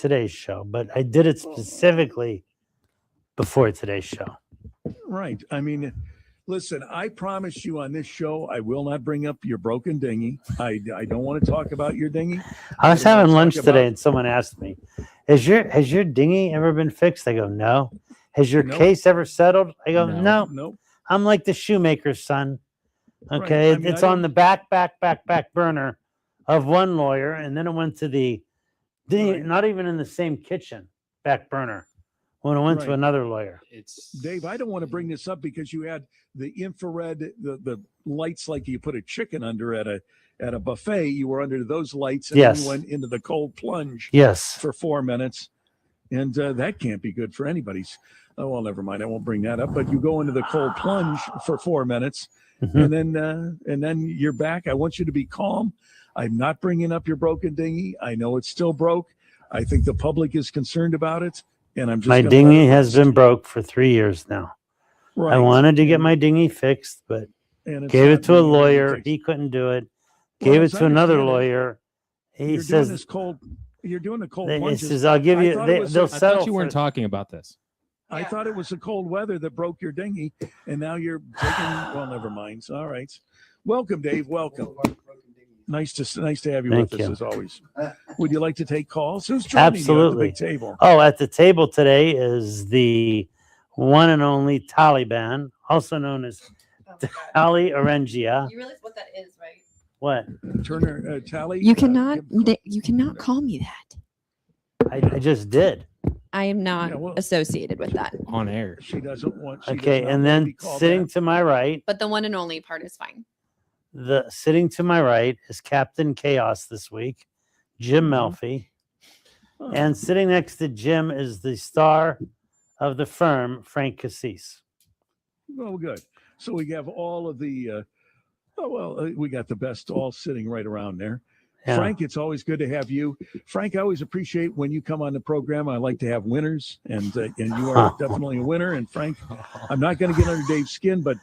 today's show, but I did it specifically before today's show. Right. I mean, listen, I promise you on this show, I will not bring up your broken dinghy. I don't want to talk about your dinghy. I was don't wanna having lunch talk today about- and someone asked me, has your dinghy ever been fixed? I go, no. Has your Nope. case ever settled? I go, No. no. Nope. I'm like the shoemaker's son. Right. Okay. I mean, It's I on the back burner of one lawyer. And then it went to the Right. not even in the same kitchen, back burner, when it went to Right. another lawyer. It's Dave, I don't want to bring this up because you had the infrared, the lights like you put a chicken under at a buffet. You were under those lights and then Yes. you went into the cold plunge Yes. for 4 minutes. And that can't be good for anybody's. Oh, well, never mind. I won't bring that up. But you go into the cold plunge for 4 minutes Mhm. and then you're back. I want you to be calm. I'm not bringing up your broken dinghy. I know it's still broke. I think the public is concerned about it. And I'm just My gonna let dinghy it has rest. been broke for 3 years now. Right. I wanted to get And- my dinghy fixed, but and it's gave not it to a being able lawyer. fixed. He couldn't do it. Well, Gave it as I to another understand it, lawyer. He You're says, doing this cold. You're doing the cold he plunges. says, I'll give I you, thought it was they'll a- I settle thought you weren't for- talking about this. I thought it was the cold weather that broke your dinghy, and now you're taking. Well, never mind. All right. Welcome, Dave. Welcome. Nice to have you Thank with you. us as always. Would you like to take calls? Who's joining Absolutely. you at the big table? Oh, at the table today is the one and only Taliban, also known as Tali Orengia. You realize what that is, right? What? Turner Tally. You cannot call me that. I just did. I am not Yeah, well- associated with that. On air. She doesn't want. She does Okay, not and want to then be called sitting that. to my right, But the one and only part is fine. sitting to my right is Captain Chaos this week, Jim Mhm. Melfi. Oh, And sitting next to Jim is the star of the firm, Frank Cassis. well, good. So we have all of the. We got the best all sitting right around there. Yeah. Frank, it's always good to have you. Frank, I always appreciate when you come on the program. I like to have winners, and you are definitely a winner. And Frank, I'm not going to get under Dave's skin, but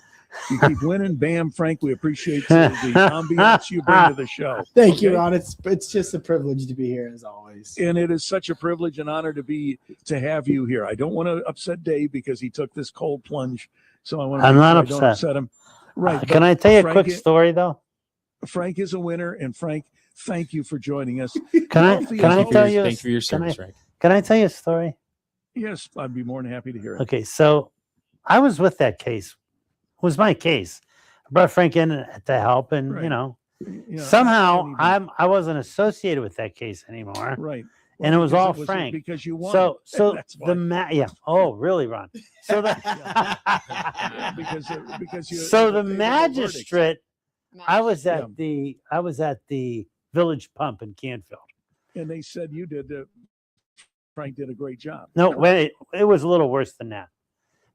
you keep winning. Bam, Frank, we appreciate the ambiance you bring to the show. Thank you, Okay? Ron. It's just a privilege to be here as always. And it is such a privilege and honor to have you here. I don't want to upset Dave because he took this cold plunge, so I want to. I'm not I don't upset. upset him. Right? Can but I tell you a Frank quick is- story, though? Frank is a winner, and Frank, thank you for joining us. Can I Melfi can I is tell always- you? Thank you for your can I- service, Frank. Can I tell you a story? Yes, I'd be more than happy to hear it. Okay, so I was with that case. It was my case. I brought Frank in to help, and Right. you know, Yeah, somehow I don't I wasn't associated with that case anymore. even- right. and it was all because Frank. because you won. So That's why. yeah. Oh, really, Ron? So the Yeah, because you. so the they were magistrate. I was Yeah. at the Village Pump in Canfield. and they said you did. Frank did a great job. No, wait, it was a little worse than that.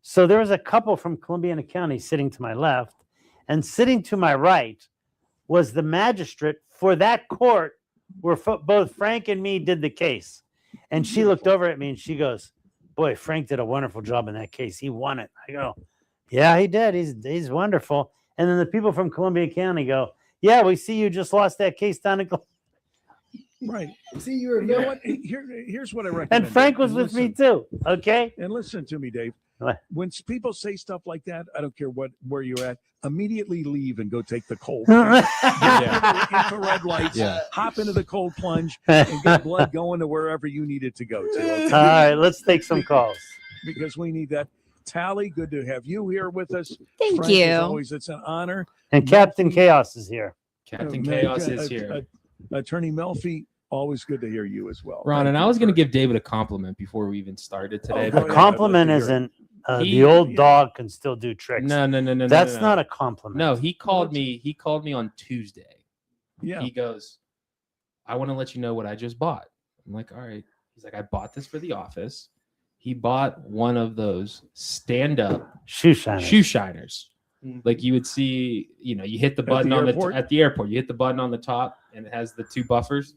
So there was a couple from Columbiana County sitting to my left, and sitting to my right was the magistrate for that court where both Frank and me did the case. And she looked over at me and she goes, "Boy, Frank did a wonderful job in that case. He won it." I go, "Yeah, he did. He's wonderful." And then the people from Columbia County go, "Yeah, we see you just lost that case down in." Right. See, you were You know what? Here's what I recommend. And Frank Dave. was And with me listen- too. Okay. And listen to me, Dave. What? When people say stuff like that, I don't care where you're at. Immediately leave and go take the cold. Infrared lights. Yeah. Hop into the cold plunge and get blood going to wherever you need it to go to. okay? All right, let's take some calls. Because we need that. Tally, good to have you here with us. Thank Frank, you. As always, it's an honor. And Captain Chaos is here. Captain Uh, Chaos uh, is uh, here. Attorney Melfi, always good to hear you as well. Ron, Thank and I you was going to for- give David a compliment before we even started today. go A ahead. compliment I'd like to hear isn't He- the old yeah. dog can still do tricks. No. That's no. not a compliment. No, he called me. He called me on Tuesday. Yeah. He goes, "I want to let you know what I just bought." I'm like, "All right." He's like, "I bought this for the office." He bought one of those stand-up shoe shine. shoe shiners, like you would see. You know, you hit the At button the on airport? at the airport. You hit the button on the top, and it has the two buffers.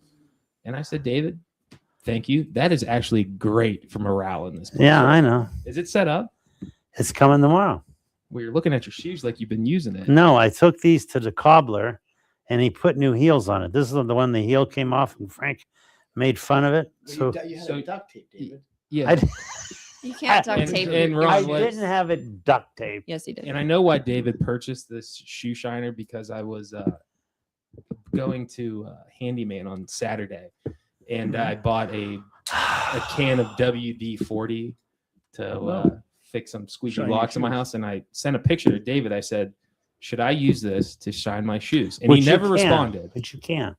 And I said, "David, thank you. That is actually great for morale in this place." Yeah, I know. Is it set up? It's coming tomorrow. Well, you're looking at your shoes like you've been using it. No, I took these to the cobbler and he put new heels on it. This is the one the heel came off and Frank made fun of it. Well, So you had so- a duct tape, David. Yeah. I, You can't duct And- tape. and your Ron, I what- shoes. didn't have it duct tape. Yes, he did. And I know why David purchased this shoe shiner because I was going to Handyman on Saturday, and I bought a can of WD-40 to fix some squeaky Shine your locks in my shoes. house. And I sent a picture to David. I said, "Should I use this to shine my shoes?" And Which he you never can, responded. But you can't.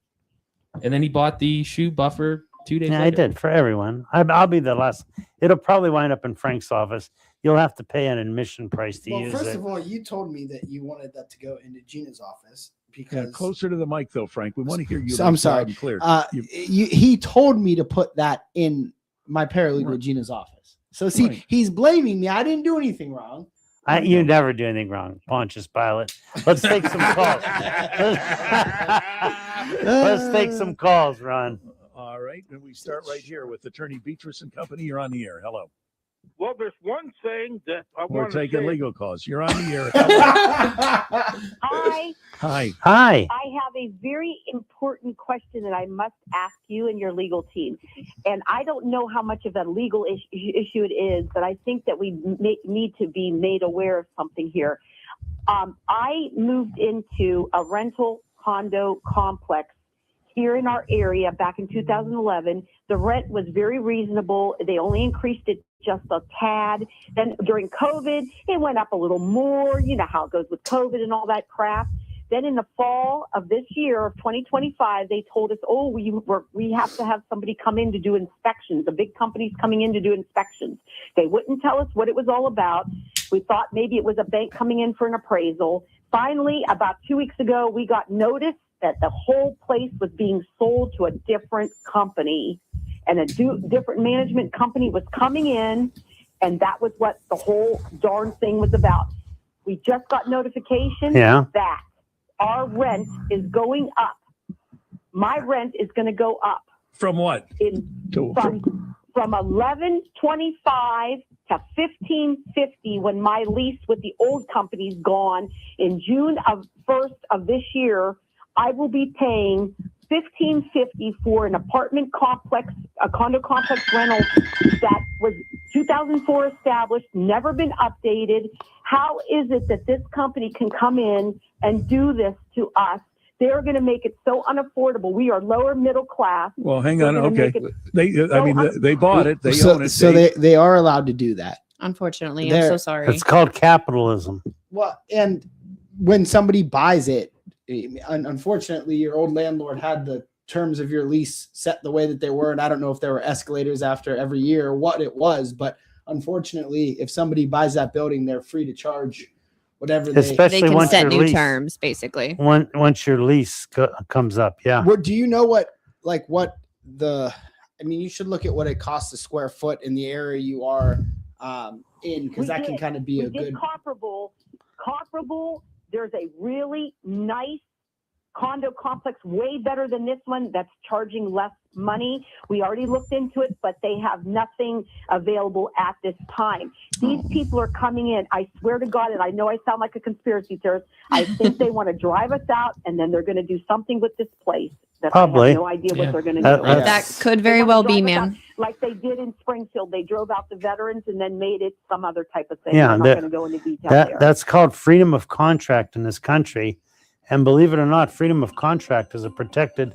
And then he bought the shoe buffer 2 days Yeah, I later. did for everyone. I'll be the last. It'll probably wind up in Frank's office. You'll have to pay an admission price to Well, use first it. of all, you told me that you wanted that to go into Gina's office Yeah, because closer to the mic though, Frank. We want to hear you. So, I'm loud sorry. and clear. he You- told me to put that in my paralegal Right. Gina's office. So see, Right. he's blaming me. I didn't do anything wrong. You never do anything wrong, Pontius Pilate. Let's take some calls. Let's take some calls, Ron. All right, and we start right here with Attorney Beatrice and Company. You're on the air. Hello. Well, there's one thing that I We're want to taking say. legal calls. You're on the air. Hello. Hi, Hi. Hi. I have a very important question that I must ask you and your legal team. And I don't know how much of a legal issue it is, but I think that we need to be made aware of something here. I moved into a rental condo complex here in our area back in 2011. The rent was very reasonable. They only increased it just a tad. Then during COVID, it went up a little more. You know how it goes with COVID and all that crap. Then in the fall of this year of 2025, they told us, oh, we have to have somebody come in to do inspections. The big company's coming in to do inspections. They wouldn't tell us what it was all about. We thought maybe it was a bank coming in for an appraisal. Finally, about 2 weeks ago, we got notice that the whole place was being sold to a different company, and a different management company was coming in, and that was what the whole darn thing was about. We just got notification Yeah. that our rent is going up. My rent is going to go up From what? from 11.25 to 15.50 when my lease with the old company's gone in June of 1st of this year. I will be paying $15.50 for an apartment complex, a condo complex rental that was 2004 established, never been updated. How is it that this company can come in and do this to us? They're going to make it so unaffordable. We are lower middle class. Well, hang They're on. gonna Okay. make it- They bought it. They so own it. so they are allowed to do that. Unfortunately, I'm There- so sorry. It's called capitalism. Well, and when somebody buys it, unfortunately, your old landlord had the terms of your lease set the way that they were, and I don't know if there were escalators after every year or what it was, but unfortunately, if somebody buys that building, they're free to charge whatever they. Especially They can once set your new lease terms, basically. once your lease comes up. Yeah. What do you know? What the? I mean, you should look at what it costs a square foot in the area you are in, because We that can did. kind of be We a did good. comparable. There's a really nice condo complex, way better than this one, that's charging less money. We already looked into it, but they have nothing available at this time. These people are coming in. I swear to God, and I know I sound like a conspiracy theorist. I think they want to drive us out, and then they're going to do something with this place. That I Probably. have no idea Yeah. what they're going to That- do. that's- That could They very wanna well be, drive us out ma'am. like they did in Springfield. They drove out the veterans and then made it some other type of thing. Yeah, I'm not that- going to go into detail there. That's called freedom of contract in this country. And believe it or not, freedom of contract is a protected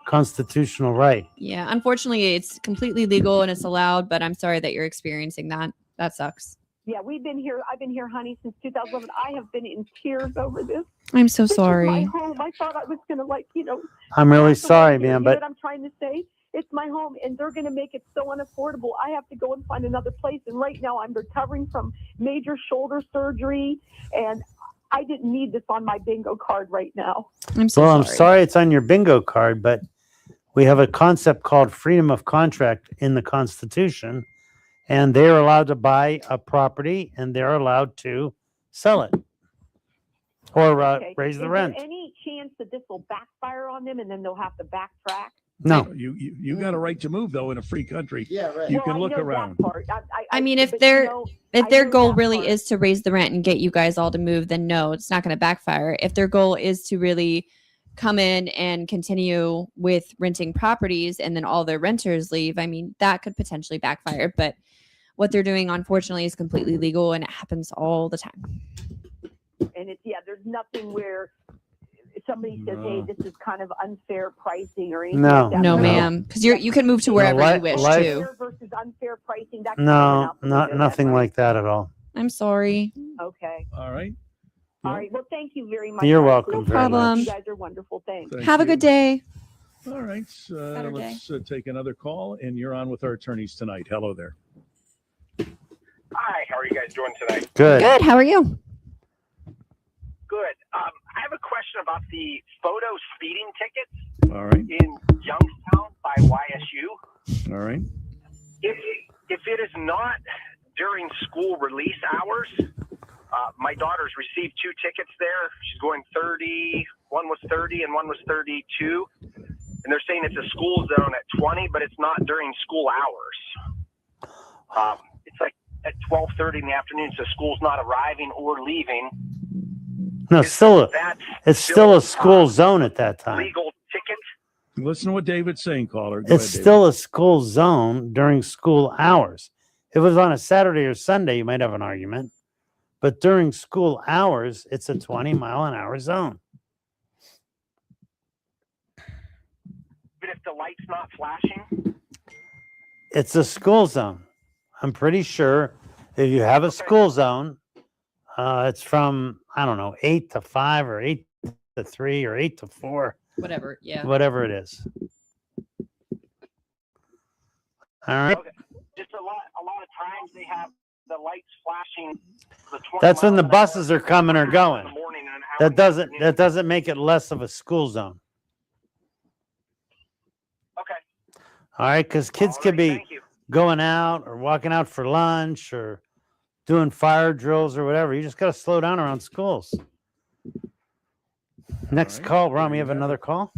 constitutional right. Yeah, unfortunately, it's completely legal and it's allowed, but I'm sorry that you're experiencing that. That sucks. Yeah, we've been here. I've been here, honey, since 2011. I have been in tears over this. I'm so This is my sorry. home. I thought I was going to, I'm really pass away sorry, here. man, You know but what I'm trying to say? It's my home, and they're going to make it so unaffordable. I have to go and find another place. And right now, I'm recovering from major shoulder surgery, and I didn't need this on my bingo card right now. I'm so well, I'm sorry. sorry it's on your bingo card, but we have a concept called freedom of contract in the Constitution, and they're allowed to buy a property and they're allowed to sell it or Okay. raise the Is rent. there any chance that this will backfire on them, and then they'll have to backtrack? No, You got a right to move though in a free country. Yeah, right. You can I look know that around. part. I mean, if but they're- know, If I their know goal that really part. is to raise the rent and get you guys all to move, then no, it's not going to backfire. If their goal is to really come in and continue with renting properties and then all their renters leave, I mean, that could potentially backfire. But what they're doing, unfortunately, is completely legal and it happens all the time. And it's, there's nothing where somebody says, hey, this is kind of unfair pricing or anything No. like that. No, No. ma'am. Because you can move to wherever li- you wish life- to. Fair versus unfair pricing. That No, nothing like that at all. I'm sorry. Okay. All right. All right. Well, thank you very much. You're I welcome appreciate very it. much. You guys are wonderful. Thanks. Thank Have a you. good day. All right. Saturday. Let's take another call, and you're on with our attorneys tonight. Hello there. Hi, how are you guys doing tonight? Good. Good. How are you? Good. I have a question about the photo speeding tickets All right. in Youngstown by YSU. All right. If it is not during school release hours, my daughter's received 2 tickets there. She's going 30. One was 30 and one was 32. And they're saying it's a school zone at 20, but it's not during school hours. It's like at 12:30 in the afternoon, so school's not arriving or leaving. No, Is still, that it's still a school zone at that time. legal ticket? Listen to what David's saying, caller. Go It's ahead, David. still a school zone during school hours. If it was on a Saturday or Sunday, you might have an argument. But during school hours, it's a 20-mile-an-hour zone. Even if the light's not flashing? It's a school zone. I'm pretty sure if you have a school zone, it's from, I don't know, 8 to 5 or 8 to 3 or 8 to 4, Whatever. Yeah. whatever it is. All right. Okay. Just a lot of times they have the lights flashing. The 20 That's when the mile an hour buses are coming or in going. the morning and an hour in That the doesn't afternoon. make it less of a school zone. Okay. All right, because kids could Alrighty, be thank you. going out or walking out for lunch or doing fire drills or whatever. You just got to slow down around schools. Next right, call, Ron. there We you have have another it. call.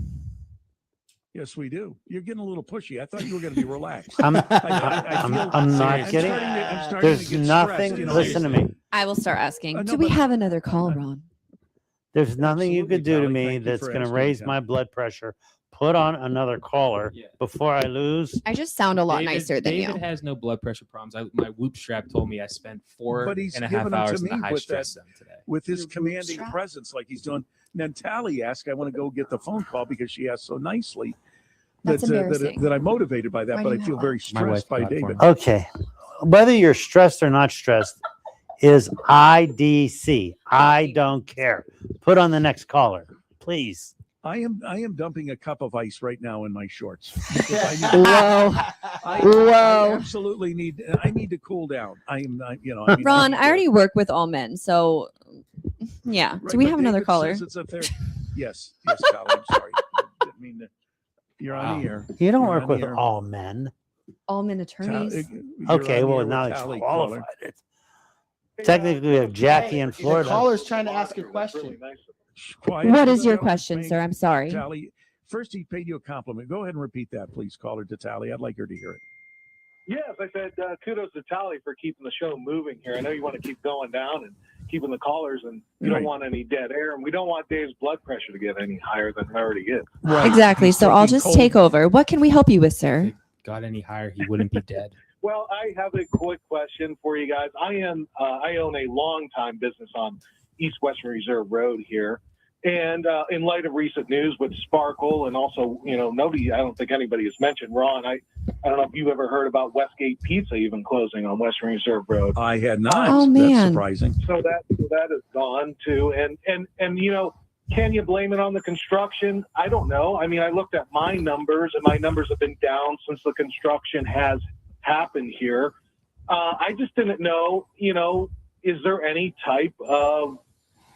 Yes, we do. You're getting a little pushy. I thought you were going to be relaxed. I'm I I'm, feel- I'm not I'm kidding. starting to There's get nothing. stressed, you know. Listen to me. I will start asking. no, Do we but- have another call, Ron? There's nothing you Absolutely, could do to Tally. me Thank you that's for going to asking, raise Tally. my blood pressure. Put on another caller Yeah. before I lose. I just sound a lot nicer than David you. has no blood pressure problems. My Whoop strap told me I spent four But he's and a given half them to hours in the me high with stress zone today. With his Your commanding bootstrap? presence, like he's doing. And then Tally asked, I want to go get the phone call because she asked so nicely That's that, embarrassing. that I'm motivated by that, Why but do I you feel have very that? My wife stressed by got it for David. me. Okay. Whether you're stressed or not stressed is IDC. I don't care. Put on the next caller, please. I am dumping a cup of ice right now in my shorts. Whoa. I Whoa. absolutely need. I need to cool down. I am not. Ron, I already work with all men. So, yeah. Right, Do we but have another David caller? says it's up there. Yes, Charlie. I'm sorry. Didn't mean to. You're on the air. You don't You're work on the with air. all men. All men Tal- attorneys. you're Okay, on the well air now with it's Tally, qualified. caller. Technically, we have Jackie in The Florida. caller's trying to ask a question. Shh, quiet. What is your Tally, question, wait, sir? I'm sorry. Tally, first he paid you a compliment. Go ahead and repeat that, please, caller to Tally. I'd like her to hear it. Yes, I said kudos to Tally for keeping the show moving here. I know you want to keep going down and keeping the callers, and you Right. don't want any dead air, and we don't want Dave's blood pressure to get any higher than it already is. Exactly. He's So I'll taking just cold- take over. What can we help you with, sir? If it got any higher, he wouldn't be dead. Well, I have a quick question for you guys. I own a long-time business on East Western Reserve Road here. And in light of recent news with Sparkle and also, I don't think anybody has mentioned, Ron, I don't know if you've ever heard about Westgate Pizza even closing on Western Reserve Road. I had not. Oh, That's man. surprising. So that is gone too. And can you blame it on the construction? I don't know. I mean, I looked at my numbers, and my numbers have been down since the construction has happened here. I just didn't know, is there any type of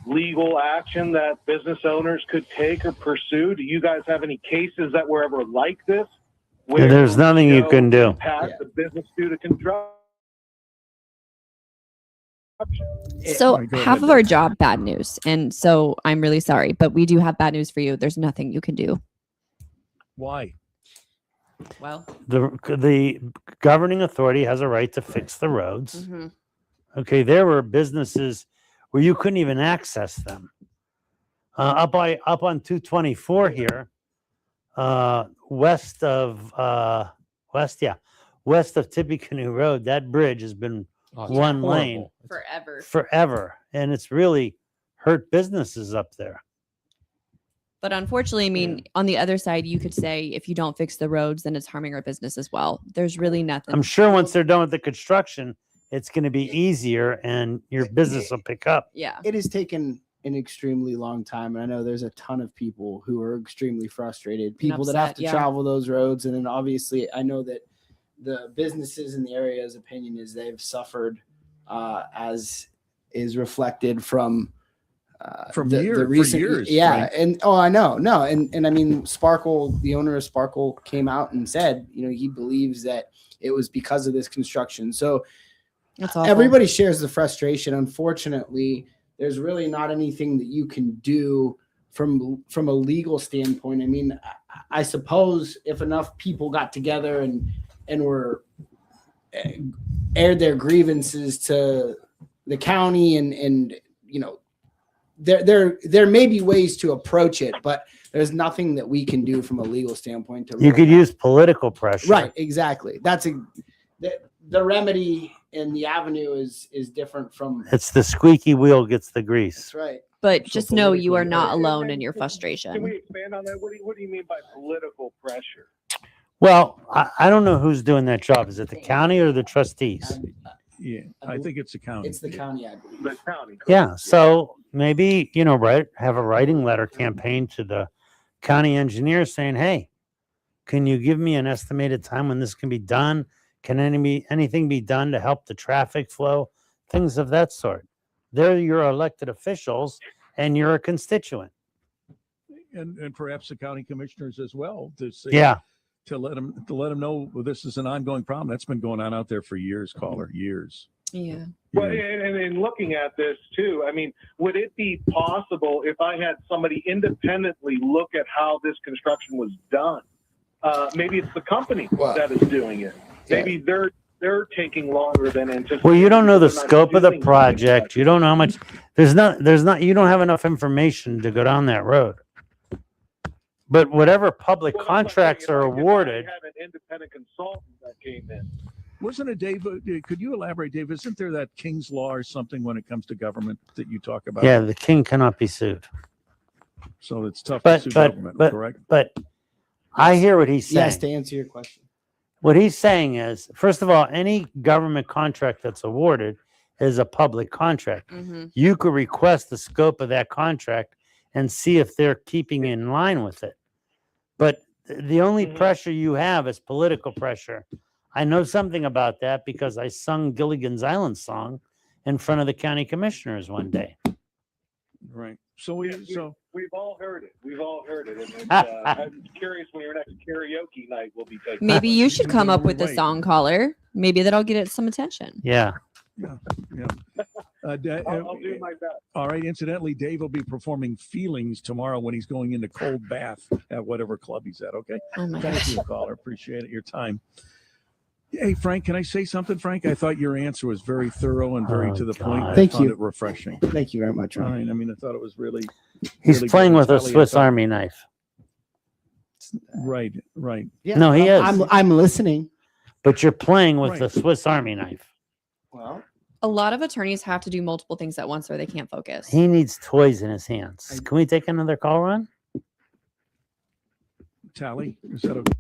legal action that business owners could take or pursue? Do you guys have any cases that were ever like this? where, There's nothing you can do. Pass the business due to construction. So All right, go half ahead, of our job, bad news. And so I'm really sorry, but we do have bad news for you. There's nothing you can do. Why? Well, The governing authority has a right to fix the roads. Okay, there were businesses where you couldn't even access them. up on 224 here, west of Tippecanoe Road. That bridge has been Oh, it's one horrible. lane It's- Forever. forever, and it's really hurt businesses up there. But unfortunately, I mean, on the other side, you could say if you don't fix the roads, then it's harming our business as well. There's really nothing. I'm sure once they're done with the construction, it's going to be easier, and your business will pick up. Yeah. It has taken an extremely long time, and I know there's a ton of people who are extremely frustrated, people that have upset, to yeah. travel those roads. And then obviously I know that the businesses in the area's opinion is they've suffered, as is reflected from From the for recent years, yeah. right? And I know, no, and I mean, Sparkle, the owner of Sparkle, came out and said, he believes that it was because of this construction. So That's awful. everybody shares the frustration. Unfortunately, there's really not anything that you can do from a legal standpoint. I mean, I suppose if enough people got together and were aired their grievances to the county, and there may be ways to approach it, but there's nothing that we can do from a legal standpoint to You could use political pressure. right. Exactly. The remedy and the avenue is different from. It's the squeaky wheel gets the grease. That's right. But So just know you are politically- not alone in Can your we frustration. expand on that? What do you mean by political pressure? Well, I don't know who's doing that job. Is it the county or the trustees? Yeah, I think it's a county. It's the county, I believe. The county. correct? Yeah. So maybe, have a writing letter campaign to the county engineer saying, hey, can you give me an estimated time when this can be done? Can anything be done to help the traffic flow? Things of that sort. They're your elected officials and you're a constituent. and perhaps the county commissioners as well to say, Yeah. to let them know this is an ongoing problem that's been going on out there for years, caller, years. Yeah. Well, Years. and in looking at this too, I mean, would it be possible if I had somebody independently look at how this construction was done? Maybe it's the company Well, that is doing it. Maybe they're taking longer than anticipated. Well, you don't know the because they're not scope of the doing project. something You don't know how much. You don't have enough information to go down that road. But whatever public Well, that's what I'm contracts saying. are If I awarded, had an independent consultant that came in. Wasn't it, Dave? Could you elaborate, Dave? Isn't there that King's Law or something when it comes to government that you talk about? yeah, the king cannot be sued. So it's tough But- to sue but- government, but- correct? But I hear what he's saying. Yes, to answer your question. What he's saying is, first of all, any government contract that's awarded is a public contract. Hmm. You could request the scope of that contract and see if they're keeping in line with it. But the only Mhm. pressure you have is political pressure. I know something about that because I sung Gilligan's Island song in front of the county commissioners one day. Right. So We've all heard it. We've all heard it. And it's, I'm curious when your next karaoke night will be taken. Maybe you should come up with a Right. song caller. Maybe that'll get it some attention. Yeah. I'll do my best. all right. Incidentally, Dave will be performing "Feelings" tomorrow when he's going into Cold Bath at whatever club he's at. Okay. Oh my Thank gosh. you, caller. Appreciate it. Your time. Hey, Frank, can I say something, Frank? I thought your answer was very thorough and very Oh, to the point. God. I Thank found you. it refreshing. Thank you very much, All Ron. right. I mean, I thought it was really He's Really playing good. with a Tally, I Swiss thought- Army knife. right. Right. Yeah, No, he is. I'm listening. But you're playing with Right. the Swiss Army knife. Well, A lot of attorneys have to do multiple things at once or they can't focus. He needs toys in his hands. Can we take another call, Ron? Tally, is that okay?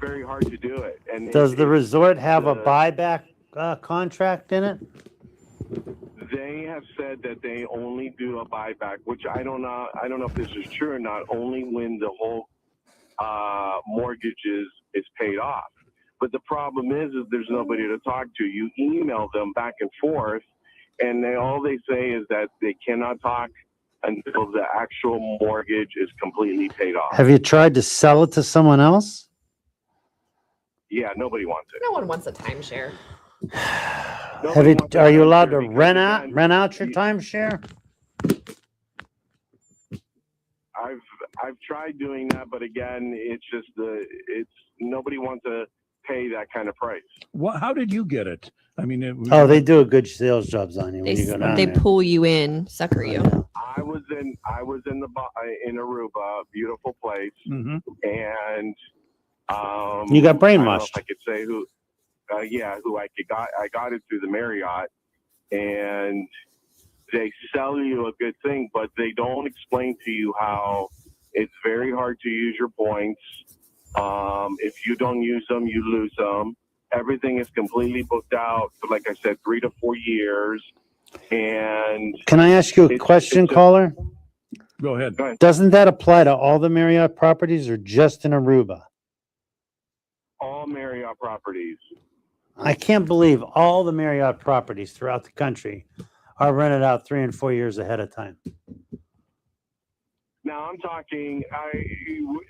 very hard to do it. And Does the it- resort have a the- buyback contract in it? they have said that they only do a buyback, which I don't know if this is true or not. Only when the whole mortgage is paid off. But the problem is there's nobody to talk to. You email them back and forth, and all they say is that they cannot talk until the actual mortgage is completely paid off. Have you tried to sell it to someone else? Yeah, nobody wants it. No one wants a timeshare. Have you, wants are it you allowed to because again, rent out your you- timeshare? I've tried doing that, but again, it's just nobody wants to pay that kind of price. How did you get it? I mean, Oh, they do a good sales jobs on you They, when you go down they there. pull you in, sucker you. I was in Aruba, beautiful place, Mhm. and You got I don't know brainwashed. if I could say who I got it through the Marriott, and they sell you a good thing, but they don't explain to you how it's very hard to use your points. If you don't use them, you lose them. Everything is completely booked out for, like I said, 3 to 4 years. And Can I ask you a It's- question, it's a- caller? Go ahead. Doesn't that apply to all the Marriott properties or just in Aruba? all Marriott properties. I can't believe all the Marriott properties throughout the country are rented out 3 and 4 years ahead of time. Now I'm talking,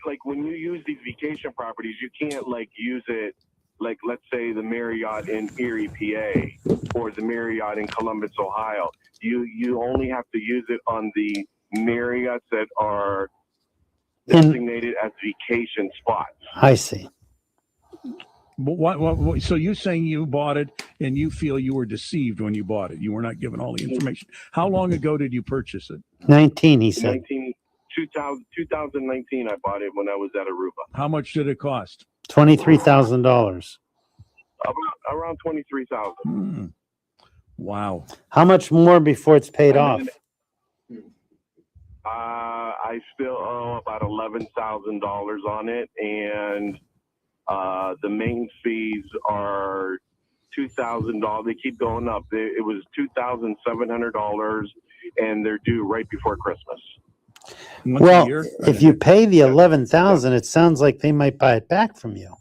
like when you use these vacation properties, you can't like use it like, let's say the Marriott in Erie, PA, or the Marriott in Columbus, Ohio. You only have to use it on the Marriotts that are designated as vacation spots. I see. But what, so you're saying you bought it and you feel you were deceived when you bought it. You were not given all the information. How long ago did you purchase it? 19, he said. 2019, I bought it when I was at Aruba. How much did it cost? $23,000. Around 23,000. Hmm. Wow. How much more before it's paid And off? then, I still owe about $11,000 on it, and the main fees are $2,000. They keep going up. It was $2,700, and they're due right before Christmas. Once a Well, year? if you pay the 11,000, it sounds like they might buy it back from you.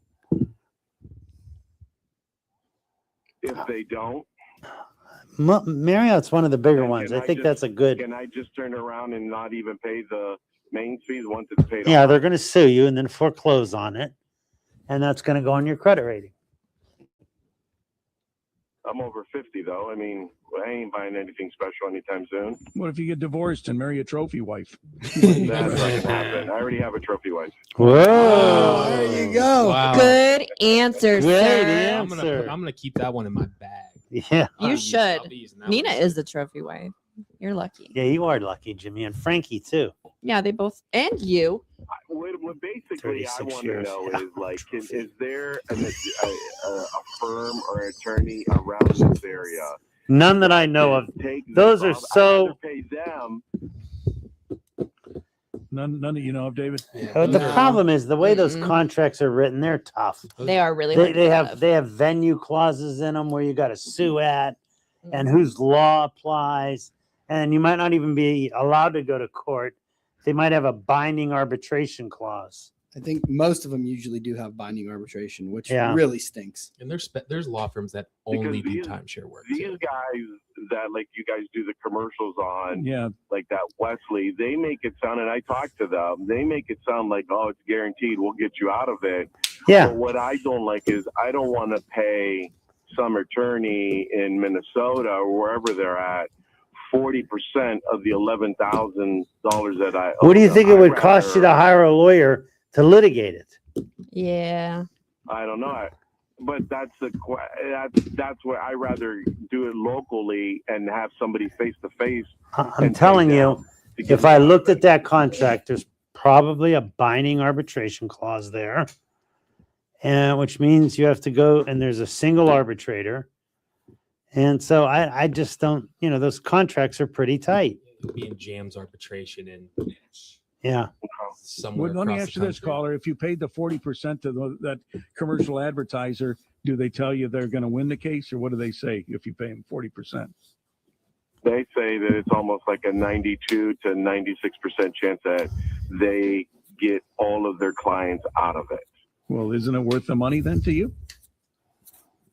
If they don't, Marriott's one of the bigger Can- ones. can I I think just- that's a good. can I just turn around and not even pay the main fees once it's paid Yeah, off? they're going to sue you and then foreclose on it, and that's going to go on your credit rating. I'm over 50, though. I mean, I ain't buying anything special anytime soon. What if you get divorced and marry a trophy wife? That's not gonna happen. I already have a trophy wife. Whoa! there you go. Wow. Good answer, Great sir. answer. I'm gonna keep that one in my bag. Yeah, You should. I'll be using that Nina one. is the trophy wife. You're lucky. yeah, you are lucky, Jimmy, and Frankie too. Yeah, they both, and you. What basically I 36 want to years, know yeah. is like, is there a firm or attorney around this area? None that I know of. Take this Those are off? I'd so- rather pay them. None that you know of, David? Yeah, But the those are- problem is the way those Mm-mm. contracts are written. They're tough. They are really They, hard to they get have out of. they have venue clauses in them where you got to sue at, Mm-hmm. and whose law applies, and you might not even be allowed to go to court. They might have a binding arbitration clause. I think most of them usually do have binding arbitration, which Yeah. really stinks. And there's law firms that Because only do these- timeshare work. These too. guys that like you guys do the commercials on, Yeah. like that Wesley, they make it sound, and I talk to them, they make it sound like, oh, it's guaranteed, we'll get you out of it. Yeah, But what I don't like is I don't want to pay some attorney in Minnesota or wherever they're at 40% of the $11,000 that I owe what do you them. think it I'd would cost you to rather- hire a lawyer to litigate it? Yeah. I don't know. But that's that's where I rather do it locally and have somebody face to face. I'm telling you, if I looked at that contract, there's probably a binding arbitration clause there, and which means you have to go and there's a single arbitrator. And so I just don't, those contracts are pretty tight. It'll be in Jams arbitration and Yeah. somewhere. Well, let me across ask the you this, country. caller. If you paid the 40% to that commercial advertiser, do they tell you they're going to win the case, or what do they say if you pay them 40%? They say that it's almost like a 92 to 96% chance that they get all of their clients out of it. Well, isn't it worth the money then to you?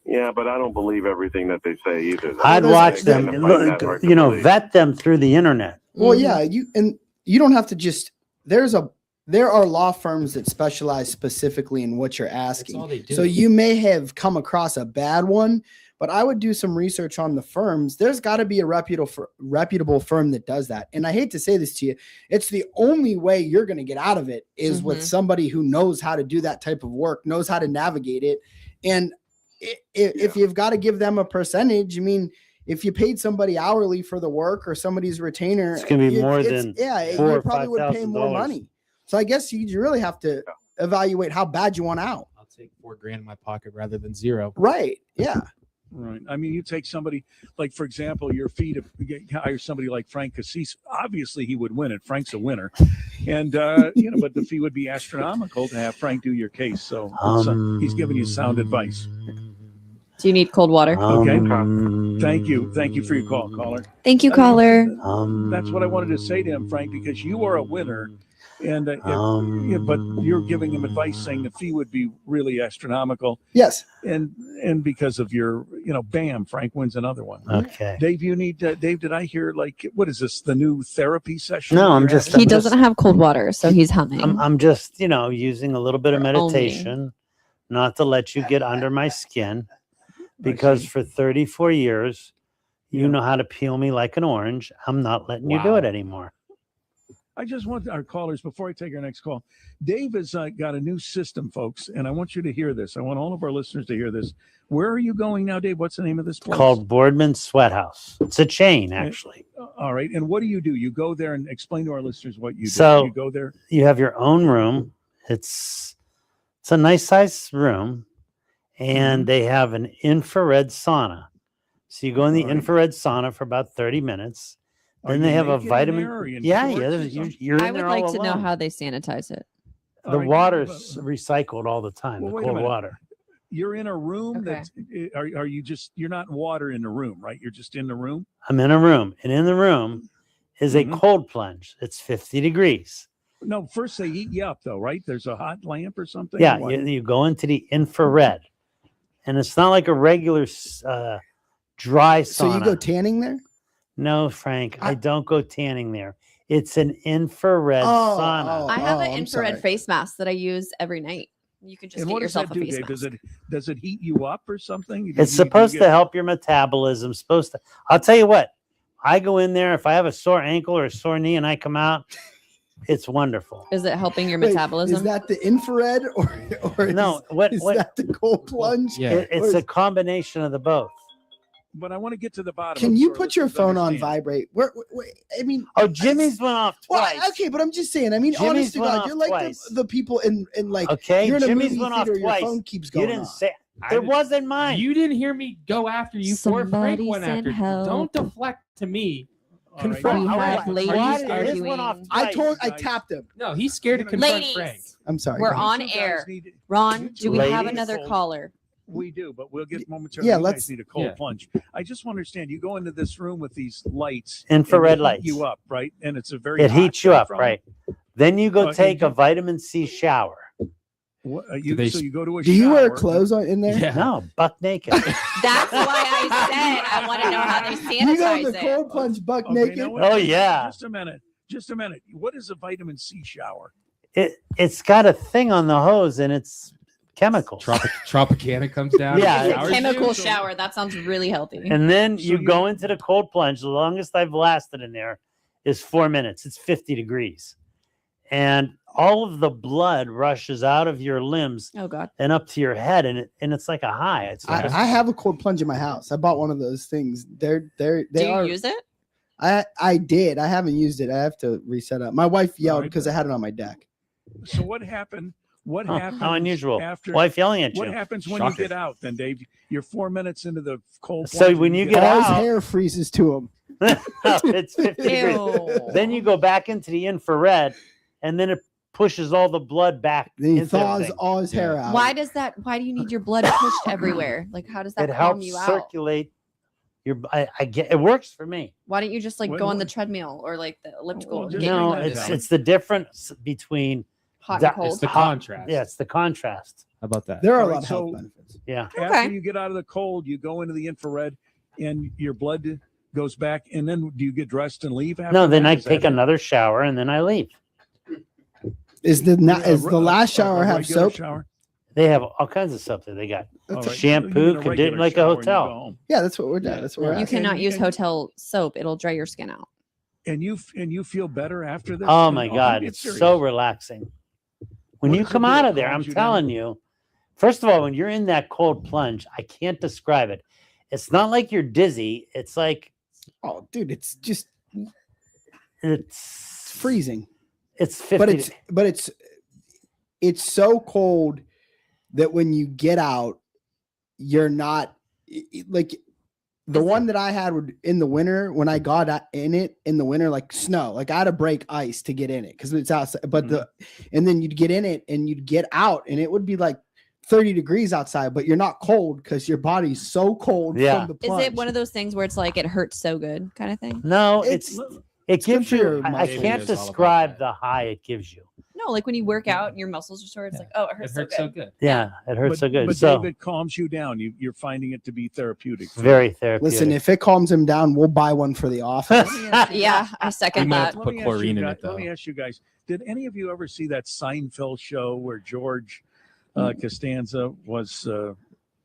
Yeah, but I don't believe everything that they say either. I'd there's- watch there's- them, I find that hard to you know, believe. vet them through the internet. Well, Mhm. yeah, you don't have to just there are law firms that specialize specifically in what you're That's asking. all they do. So you may have come across a bad one, but I would do some research on the firms. There's got to be a reputable firm that does that. And I hate to say this to you, it's the only way you're going to get out of it is with Mhm. somebody who knows how to do that type of work, knows how to navigate it. And if you've got to give them a percentage, I mean, if you paid somebody hourly for the work or somebody's retainer, It's gonna be more it's- than yeah, $4,000 you or probably would pay more $5,000. money. So I guess you really have to evaluate how bad you want out. I'll take $4,000 in my pocket rather than zero. Right. Yeah. Right. I mean, you take somebody like, for example, your fee to hire somebody like Frank Cassis. Obviously, he would win it. Frank's a winner, and but the fee would be astronomical to have Frank do your case. So he's giving you sound advice. Do you need cold water? Okay. Thank you for your call, caller. Thank you, caller. That's what I wanted to say to him, Frank, because you are a winner, and but you're giving him advice saying the fee would be really astronomical, Yes. and because of your, bam, Frank wins another one. Okay. Dave, you need Dave. Did I hear what is this? The new therapy session? No, that I'm you're just- having? He doesn't have cold water, so he's humming. I'm just, using a little bit of Only. meditation, not to let you get under my skin, because for 34 years, you know how to peel me like an orange. I'm not letting you do Wow. it anymore. I just want our callers, before I take our next call, Dave has got a new system, folks, and I want you to hear this. I want all of our listeners to hear this. Where are you going now, Dave? What's the name of this place? Called Boardman Sweat House. It's a chain, actually. All right. And what do? You go there and explain to our listeners what you do. So- You go there. You have your own room. It's a nice size room, and they have an infrared sauna. So you go in the All right. infrared sauna for about 30 minutes. Are Then you they have a naked in vitamin. there, or are you in Yeah, shorts yeah. or You're, something? you're in I would there like all to know alone. how they sanitize it. All The right, water's but recycled all the time. Well, the wait a cold minute. water. You're in a room Okay. that are you just you're not in water in the room, right? You're just in the room. I'm in a room, and in the room is Mhm. a cold plunge. It's 50 degrees. No, first they heat you up though, right? There's a hot lamp or something. Yeah, What? you go into the infrared, and it's not like a regular dry sauna. So you go tanning there? No, Frank, I I- don't go tanning there. It's an infrared Oh, sauna. I have oh, an I'm infrared sorry. face mask that I use every night. You can just And get what does yourself that a do, face Dave? mask. Does it heat you up or something? It's supposed to help your metabolism. Supposed to. I'll tell you what. I go in there if I have a sore ankle or a sore knee, and I come out. It's wonderful. Is it helping your Wait, metabolism? Is that the infrared or No, is what that the cold plunge? Yeah. it's a combination of the both. But I want to get to the bottom. Can of you sort of put your let's phone on understand. vibrate? I mean, Oh, Jimmy's went off well, twice. okay, but I'm just saying. I mean, Jimmy's honest to went God, off you're like twice. the people in like Okay, you're in a Jimmy's movie went off theater, your twice. phone keeps You going didn't off. say I it did- wasn't mine. You didn't hear me go after you before Frank Somebody went send after. help. Don't deflect to me. All right. Confront We I had was- Frank. ladies why Are you did his went off arguing. I twice? I tapped him. No, he's scared to confront Ladies. Frank. I'm sorry. We're go ahead. on You guys air. need- Ron, you do we two have ladies- another cold- caller? We do, but we'll get momentarily. Yeah, You let's- guys need a cold Yeah. plunge. I just want to understand. You go into this room with these lights, Infrared and they heat lights. you up, right? And it's a very It hot heats you day up, from- right? Then you go Well, take you- a vitamin C shower. What, Do they- so you go to a Do you wear shower, clothes in there? Yeah. No, buck naked. That's why I said I want to know how they You go sanitize to the it. cold plunge buck Okay, naked. now wait- Oh, yeah. Just a minute. Just a minute. What is a vitamin C shower? It's got a thing on the hose, and it's chemicals. Tropicana comes down. Yeah, and It's a showers chemical you. shower. That sounds really healthy. And then So you you- go into the cold plunge. The longest I've lasted in there is 4 minutes. It's 50 degrees. And all of the blood rushes out of your limbs Oh God. and up to your head, and it's like a high. It's I have a cold plunge in my house. I bought one of those things. They Do you are. use it? I did. I haven't used it. I have to reset up. My wife yelled right. because I had it on my deck. So what happened? What Oh, happened? how unusual. After Wife yelling at what you. happens when Shocker. you get out? Then Dave, you're 4 minutes into the cold. So plunge when and you get All his out- hair freezes to him. It's 50 degrees. Ew. Then you go back into the infrared, and then it pushes all the blood back. Then he into thaws everything. all his hair out. Why do you need your blood pushed everywhere? Like, how does that It calm helps you out? circulate your. I get it works for me. Why don't you just like Wait, go on the what? treadmill or like the elliptical? Well, and just get your No, bring that blood down. it's the difference between hot that- and It's cold. the Hot- contrast. yeah, it's the contrast. How about that? There are a All right, lot of health so- benefits. Yeah. Okay. After you get out of the cold, you go into the infrared, and your blood goes back. And then do you get dressed and leave? After No, then that? I Is that take it? another shower and then I leave. Is the A- the last a shower have regular soap? Shower? They have all kinds of stuff there. They got All That's right, a- so you shampoo, mean a regular conditioner, like a shower and you hotel. go home. Yeah, that's what we're doing. That's what we're Yeah. You asking. cannot use and- hotel soap; it'll dry your skin out. And you feel better after this? Oh And my I'm God, being it's serious. so relaxing. When What you does it come do? out It of there, I'm calms you down? telling you, first of all, when you're in that cold plunge, I can't describe it. It's not like you're dizzy. It's like Oh, dude, it's just it's freezing. It's 50. But it's so cold that when you get out, you're not like the one that I had would in the winter when I got in it in the winter, like snow, like I had to break ice to get in it because it's outside. But and then you'd get in it and you'd get out and it would be like 30 degrees outside, but you're not cold because your body's so cold Yeah. from the Is plunge. it one of those things where it's like it hurts so good kind of thing? No, It's- it good gives for you. your I muscles. can't It is all about describe that. the high it gives you. No, like when you work out and your muscles are sore, it's like, oh, it It hurts, hurts so so good. good. Yeah, it hurts so good. But So David calms you down. You're finding it to be therapeutic. very therapeutic. Listen, if it calms him down, we'll buy one for the office. Yeah, I We second might that. have to Let put me ask chlorine you in guys- it though. Let me ask you guys: did any of you ever see that Seinfeld show where George Costanza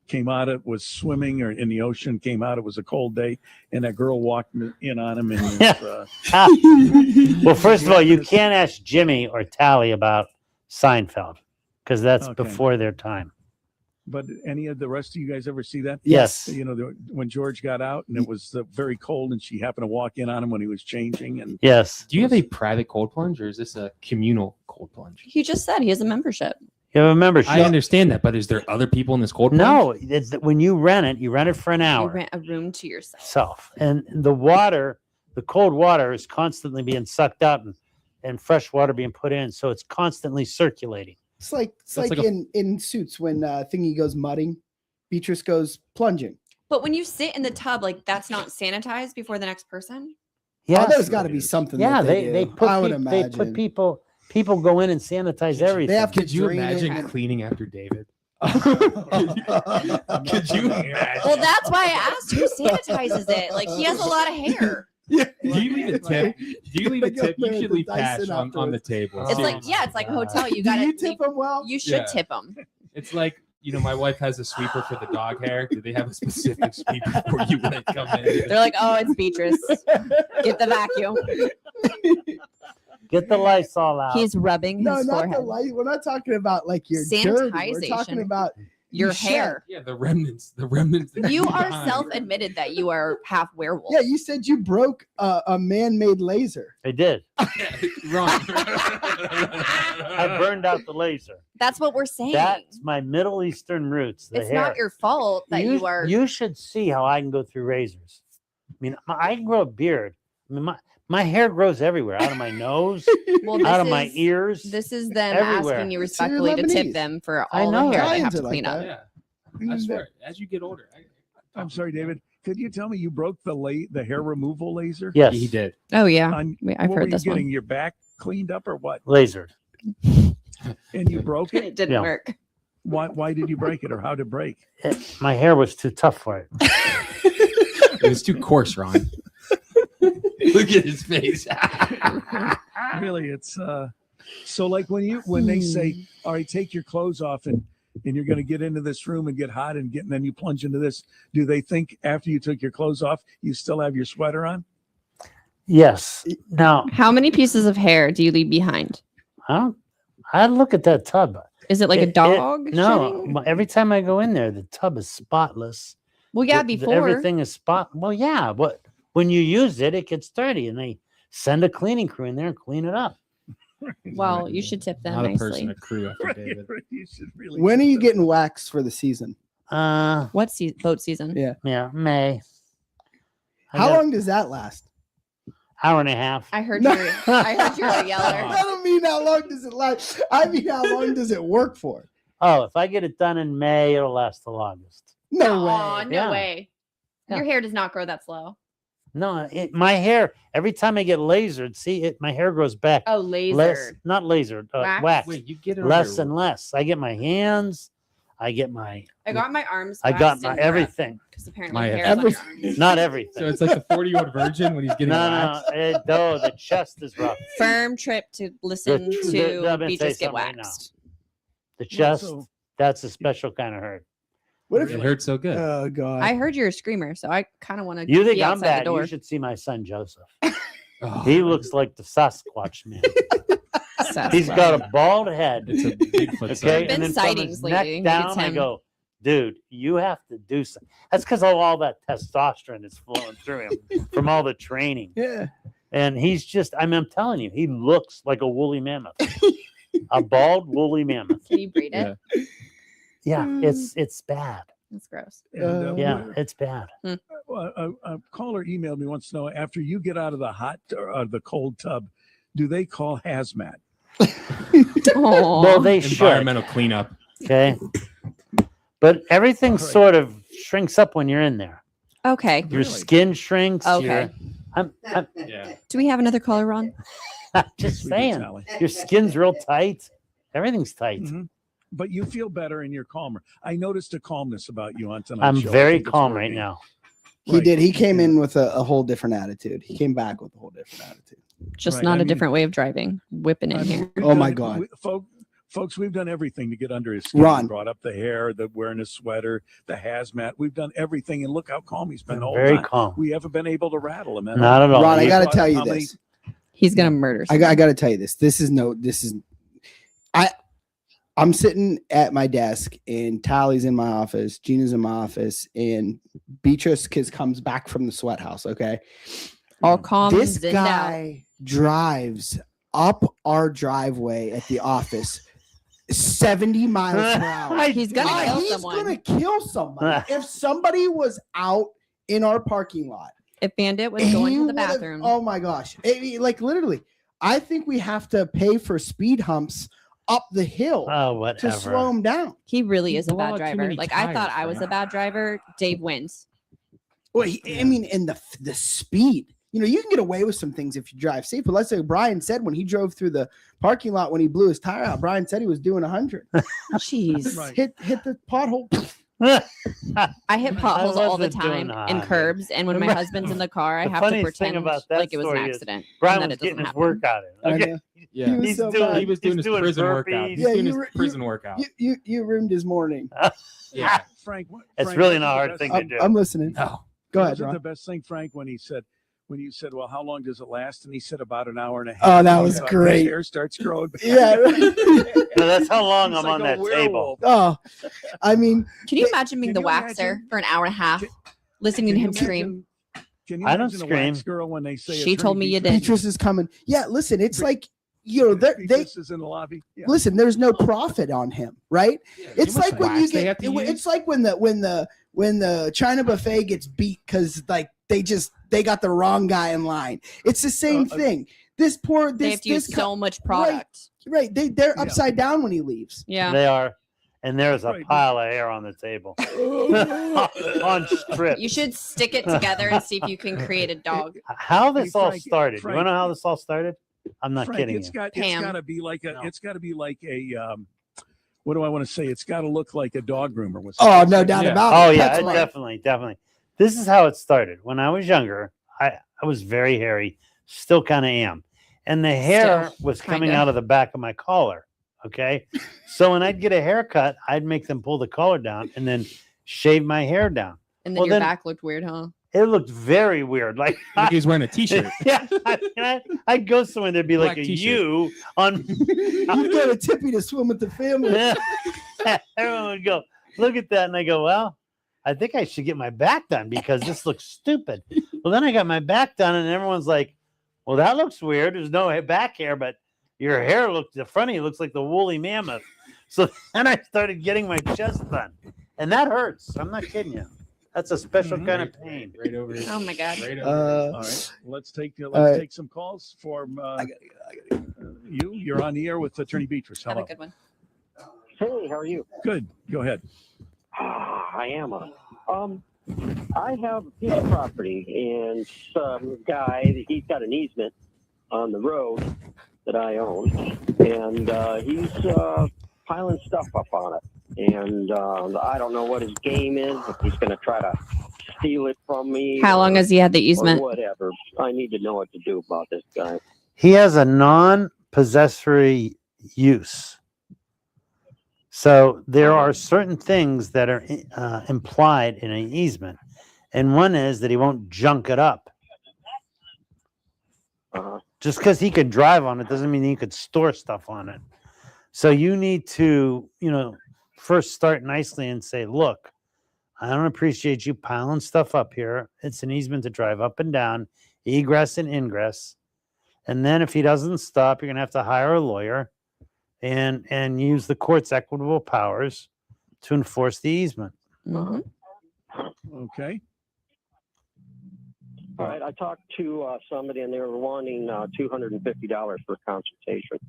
came out? It was swimming or in the ocean. Came out. It was a cold day, and that girl walked in on him. And Well, first of all, you can't ask Jimmy or Tally about Seinfeld because that's Okay. before their time. But any of the rest of you guys ever see that? Yes. You know, when George got out and it was very cold, and she happened to walk in on him when he was changing, and Yes. Do you have a private cold plunge or is this a communal cold plunge? He just said he has a membership. You have a membership. I understand that, but is there other people in this cold plunge? No, it's, when you rent it for an You hour. rent a room to yourself. Self. And the water, the cold water is constantly being sucked out and fresh water being put in. So it's constantly circulating. It's like That's like a- in Suits when Thingy goes mudding, Beatrice goes plunging. But when you sit in the tub, like that's not sanitized before the next person. Yeah. Oh, there's got to be something. Yeah, that they do. put I would they put imagine. people go in and sanitize everything. have to Could you drain it imagine and- cleaning after David? Could you imagine? Well, that's why I asked who sanitizes it. Like he has a lot of hair. Do you leave a tip? Do you leave a They go tip? You there should with leave the cash Dyson on the table. It's like Seriously. it's like a hotel. You Do gotta you tip them well? You should Yeah. tip them. It's like, my wife has a sweeper for the dog hair. Do they have a specific sweeper for you when they come in? They're like, oh, it's Beatrice. Get the vacuum. Get the Lysol out. He's rubbing No, his not forehead. the light. We're not talking about like your dirty. We're talking Sanitization. about Your you shed. hair. Yeah, the remnants. The remnants. that You leave are behind. self-admitted that you are half werewolf. Yeah, you said you broke a man-made laser. I did. Wrong. I burned out the laser. That's what we're saying. That's my Middle Eastern roots. The It's hair. not your fault that you are. You should see how I can go through razors. I mean, I can grow a beard. I mean, my hair grows everywhere, out of my nose, well, out this of my is- ears. This is them everywhere. asking you So you're respectfully to tip Lebanese. them for I all know the hair that. they have Italians to are like clean up. that. Yeah, I swear. As you get older, I'm sorry, David. Could you tell me you broke the hair removal laser? Yes, he did. Oh yeah, On- I've what were heard you this getting? one. Your back cleaned up or what? lasered. And you broke it? It didn't Yeah. work. Why did you break it, or how did it break? My hair was too tough for it. It was too coarse, Ron. Look at his face. Really, it's so like when they say, all right, take your clothes off and you're going to get into this room and get hot and then you plunge into this. Do they think after you took your clothes off, you still have your sweater on? Now, How many pieces of hair do you leave behind? I look at that tub. Is it like a dog? No, shedding? every time I go in there, the tub is spotless. Well, yeah, The- before. everything is spot. Well, yeah, but when you use it, it gets dirty, and they send a cleaning crew in there and clean it up. Well, you should tip them Not a nicely. person, a crew after David. You should really When are you getting waxed for the season? What boat season? Yeah. Yeah, May. I How got- long does that last? hour and a half. I heard No. you're a yeller. I don't mean how long does it last. I mean how long does it work for? Oh, if I get it done in May, it'll last till August. No Aw, way. no Yeah. way. Yeah. Your hair does not grow that slow. No, my hair, every time I get lasered, my hair grows back. Oh, laser. Less, not lasered, Wax? wax. Wait, you get it Less on and less. I get my hands. I get my. I got my arms. I got my everything. Because apparently My hair is on your arms. Not everything. So it's like the 40-year-old virgin when he's getting no, waxed. no, the chest is rough. Firm trip to listen I'm to gonna Be tell you Just Get something right now. Waxed. The chest, so- that's a special kind of hurt. What if? It hurts so good. Oh God. I heard you're a screamer, so I kind of want to You think be I'm outside bad? the door. You should see my son Joseph. Oh, He looks like the Sasquatch man. Sasquatch. He's got a bald head. it's a Bigfoot. Okay, sighting. Been and then sightings from his neck lately. Maybe down, it's I him. go, dude, you have to do something. That's because all that testosterone is flowing through him from all the training. Yeah. And he's just, I'm telling you, he looks like a woolly mammoth, a bald woolly mammoth. Can you breed it? Yeah. Yeah, it's bad. That's gross. And, Yeah, it's bad. a caller emailed me wants to know, after you get out of the hot or the cold tub, do they call hazmat? Aw. Well, they should. Environmental cleanup. Okay. But everything All right. sort of shrinks up when you're in there. Okay. Your Really? skin shrinks. Okay. I'm Yeah. Do we have another caller, Ron? just Sweet saying. Sally. Your skin's real tight. Everything's tight. Mhm. But you feel better and you're calmer. I noticed a calmness about you on tonight's I'm show. I very think it's calm working. right now. He Right. did. He came in with a whole different attitude. He came back with a whole different attitude. Just Right, not I a mean- different way of driving. Whipping in I mean, here. we've Oh my done- God. Folks, we've done everything to get under his skin. Ron. We brought up the hair, the wearing a sweater, the hazmat. We've done everything, and look how calm he's been the I'm whole very time. calm. We haven't been able to rattle him. And Not at all. Ron, I You- got to thought tell you how many- this. He's gonna murder. I got to tell you this. This is. I'm sitting at my desk, and Tally's in my office, Gina's in my office, and Beatrice comes back from the sweat house. Okay, all calm. this and zen out. guy drives up our driveway at the office 70 miles per hour. He's gonna I- kill He's someone. gonna kill somebody. If somebody was out in our parking lot, If Bandit was he going to the would've- bathroom, Oh my gosh! Like literally, I think we have to pay for speed humps up the hill Oh, to whatever. slow him down. he really You is a blow bad out too driver. many Like I thought tires, I was a Frank. bad driver. Dave wins. Well, I mean, and the speed. You know, you can get away with some things if you drive safe. But let's say Brian said when he drove through the parking lot when he blew his tire out, Brian said he was doing 100. Jeez. Right. hit the pothole. I hit potholes all the wasn't doing time that. and curbs, and when my Remember- husband's in the car, I The have to funniest thing pretend about that like it was an story is accident. Brian and was that it getting doesn't his happen. workout in. I Okay. know. Yeah. was He's so doing, bad. He was doing he's his doing prison burpees. workout. He's Yeah, doing you his were- prison workout. You ruined his morning. Yeah. Frank, It's Frank, really wasn't not a the hard best- thing to I'm, do. I'm listening. No. Go ahead, Wasn't Ron. the best thing, Frank, when you said, "Well, how long does it last?" And he said about an hour and a half. Oh, that He was thought, "My great. hair starts growing back." Yeah. No, that's how long He's I'm like on a that table. werewolf. Oh, I mean, Can you imagine being Can the you waxer imagine- for an hour and a half, Can- listening to Can you him scream? Can you I don't imagine a scream. wax girl when they say She told me you did. Beatrice is coming. Yeah, listen, it's like, you know, they Beatrice is in the lobby. Yeah. listen. There's no profit on him, right? It's much like when you wax they get. have to use? It's like when the China buffet gets beat because like they got the wrong guy in line. It's the same thing. This poor They have this to use this so much product. right. They're Yeah. upside down when he leaves. Yeah. They are. And there's a Right. pile of hair on the table. On strips. You should stick it together and see if you can create a dog. How this all Frank, started. You Frank, want to know how this all started? I'm not Frank, kidding it's you. got Pam. to be like a. No. It's got to be like a. What do I want to say? It's got to look like a dog groomer. Was Oh, no doubt Yeah. about Oh it. yeah, That's it right. definitely. This is how it started. When I was younger, I was very hairy, still kind of am. And the hair was coming kinda. out of the back of my collar. Okay. So when I'd get a haircut, I'd make them pull the collar down and then shave my hair down. And then Well, your then- back looked weird, huh? It looked very weird. Like Like he was wearing a t-shirt. yeah, I'd go somewhere, there'd be like Black a t-shirt. U on You go to Tippy to swim with the family. everyone would go, look at that. And I go, well, I think I should get my back done because this looks stupid. Well, then I got my back done, and everyone's like, well, that looks weird. There's no back hair, but your hair looks, the front of you looks like the woolly mammoth. So then I started getting my chest done, and that hurts. I'm not kidding you. That's a special Mhm. kind of pain. Right over. Oh my God. Right over. All right, let's take right. take some calls from you. You're on the air with Attorney Beatrice. Have a Hello. good one. Hey, how are you? Good. Go ahead. I am. I have a piece of property, and some guy, he's got an easement on the road that I own, and he's piling stuff up on it. And I don't know what his game is, if he's going to try to steal it from me. How long has he had the or easement? whatever. I need to know what to do about this guy. He has a non-possessory use. So there are certain things that are implied in an easement. And one is that he won't junk it up. Uh-huh. Just because he could drive on it doesn't mean he could store stuff on it. So you need to, first start nicely and say, look, I don't appreciate you piling stuff up here. It's an easement to drive up and down, egress and ingress. And then if he doesn't stop, you're going to have to hire a lawyer and use the court's equitable powers to enforce the easement. Mhm. Okay. All right, I talked to somebody, and they were wanting $250 for consultation.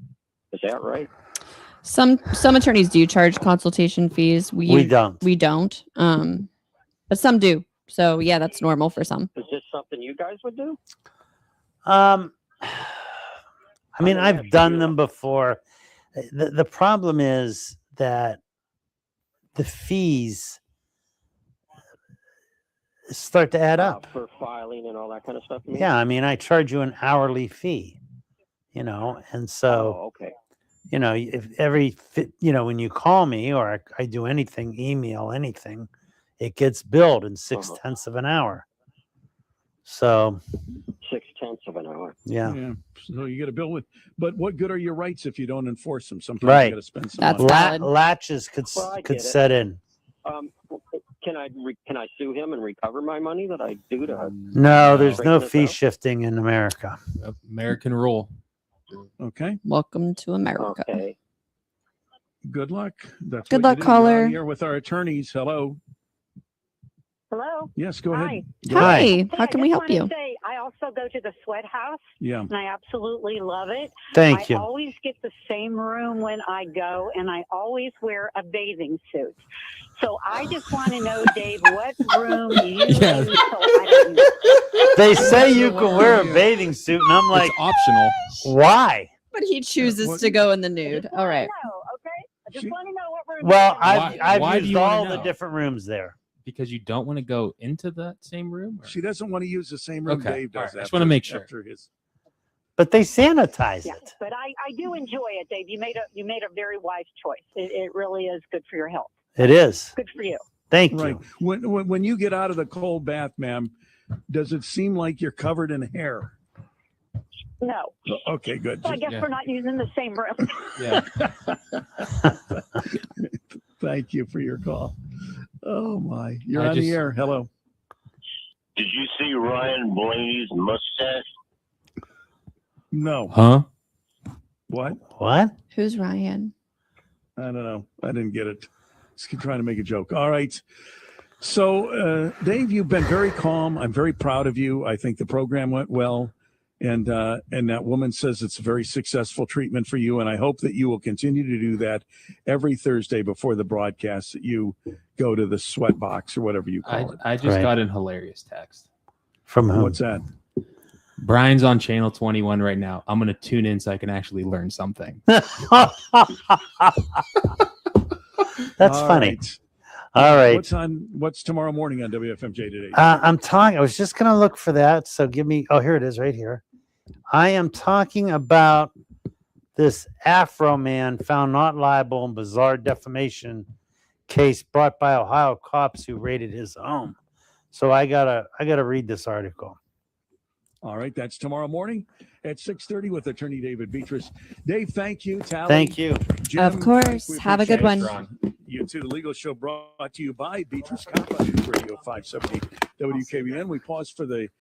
Is that right? Some attorneys do charge consultation fees. We don't. We don't. But some do. So yeah, that's normal for some. Is this something you guys would do? I mean, gonna I've ask done you- them before. The problem is that the fees start to add up. For filing and all that kind of stuff? you mean? Yeah, I mean, I charge you an hourly fee, and so, Oh, okay. if when you call me or I do anything, email anything, it gets billed in 6/10 of an hour. So, 0.6 of an hour. yeah. Yeah. So you get a bill with, but what good are your rights if you don't enforce them? Sometimes Right. you got to spend some That's money. valid. Latches could Well, I could get it. set in. Can I sue him and recover my money that I do to? No, there's Straighten no this fee out? shifting in America. American rule. Okay. Welcome to America. Okay. Good luck. That's Good what luck, you do. You're on caller. Here with our attorneys. Hello. Hello. Yes, go ahead. Hi. Go ahead. Hi. Hey, How can we help you? Say, I also go to the Sweat House, Yeah. and I absolutely love it. Thank I you. always get the same room when I go, and I always wear a bathing suit. So I just want to know, Dave, what room you use? So I don't know. They say you can wear a bathing suit, and I'm like, It's optional. why? But he chooses what- to go in the nude. All right. No, okay? I just She- want to know what room. Well, you're in. I've why do used you wanna all the know? different rooms there. Because you don't want to go into that same room? Or- She doesn't want to use the same room Okay. Dave All does. right. I just wanna make sure. After his, But they sanitize Yeah, it. but I do enjoy it, Dave. You made a very wise choice. It really is good for your health. It is. Good for you. Thank right. you. When you get out of the cold bath, ma'am, does it seem like you're covered in hair? No, Okay, good. so I guess Yeah. we're not using the same room. Yeah. Thank you for your call. Oh my, you're I on the just- air. Hello. Did you see Ryan Blaney's mustache? No. Huh? What? What? Who's Ryan? I don't know. I didn't get it. Just trying to make a joke. All right. So, Dave, you've been very calm. I'm very proud of you. I think the program went well. And that woman says it's a very successful treatment for you. And I hope that you will continue to do that every Thursday before the broadcast, that you go to the sweat box or whatever you call it. I just Right. got an hilarious text. From whom? What's that? Brian's on channel 21 right now. I'm going to tune in so I can actually learn something. That's All funny. right. All right. What's tomorrow morning on WFMJ today? I'm talking. I was just going to look for that. So give me. Oh, here it is right here. I am talking about this Afro man found not liable in bizarre defamation case brought by Ohio cops who raided his home. So I gotta read this article. All right, that's tomorrow morning at 6:30 with Attorney David Beatrice. Dave, thank you. Tally, Thank you. Jim, Of course. we Have a good appreciate one. it. You too. The Legal Show brought to you by Beatrice Kappa, News Radio 570 WKBN. We pause for the